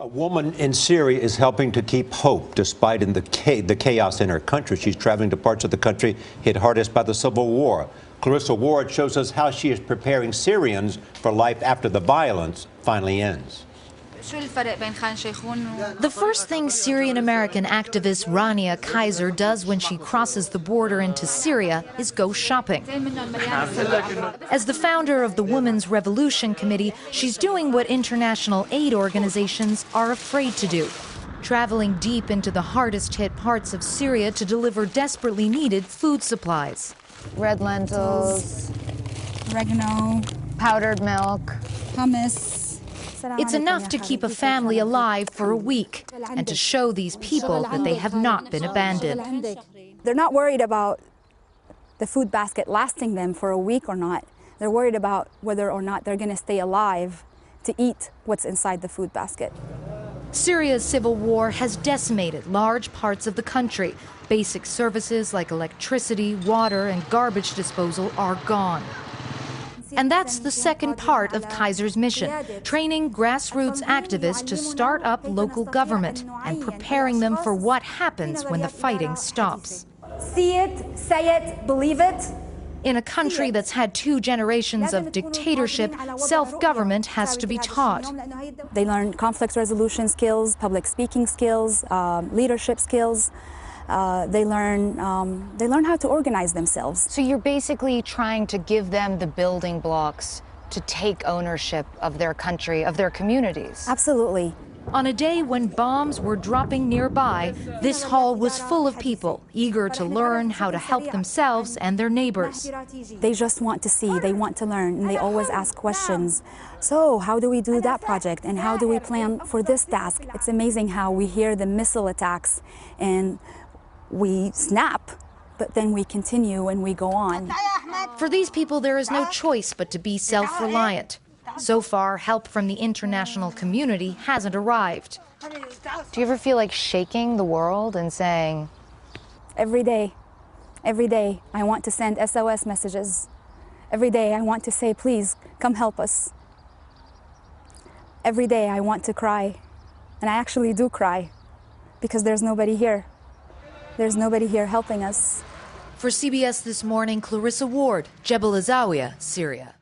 A woman in Syria is helping to keep hope despite the chaos in her country. She's traveling to parts of the country hit hardest by the civil war. Clarissa Ward shows us how she is preparing Syrians for life after the violence finally ends. The first thing Syrian-American activist Rania Kisar does when she crosses the border into Syria is go shopping. As the founder of the Women's Revolution Committee, she's doing what international aid organizations are afraid to do, traveling deep into the hardest-hit parts of Syria to deliver desperately needed food supplies. Red lentils, oregano, powdered milk, hummus. It's enough to keep a family alive for a week and to show these people that they have not been abandoned. They're not worried about the food basket lasting them for a week or not. They're worried about whether or not they're going to stay alive to eat what's inside the food basket. Syria's civil war has decimated large parts of the country. Basic services like electricity, water, and garbage disposal are gone. And that's the second part of Kisar's mission, training grassroots activists to start up local government and preparing them for what happens when the fighting stops. See it, say it, believe it. In a country that's had 2 generations of dictatorship, self-government has to be taught. They learn conflict resolution skills, public speaking skills, leadership skills. They learn how to organize themselves. So you're basically trying to give them the building blocks to take ownership of their country, of their communities. Absolutely. On a day when bombs were dropping nearby, this hall was full of people eager to learn how to help themselves and their neighbors. They just want to see, they want to learn, and they always ask questions. So how do we do that project, and how do we plan for this task? It's amazing how we hear the missile attacks and we snap, but then we continue and we go on. For these people, there is no choice but to be self-reliant. So far, help from the international community hasn't arrived. Do you ever feel like shaking the world and saying, every day, I want to send SOS messages. Every day, I want to say, please, come help us. Every day, I want to cry. And I actually do cry, because there's nobody here. There's nobody here helping us. For CBS This Morning, Clarissa Ward, Jebel Azawiya, Syria.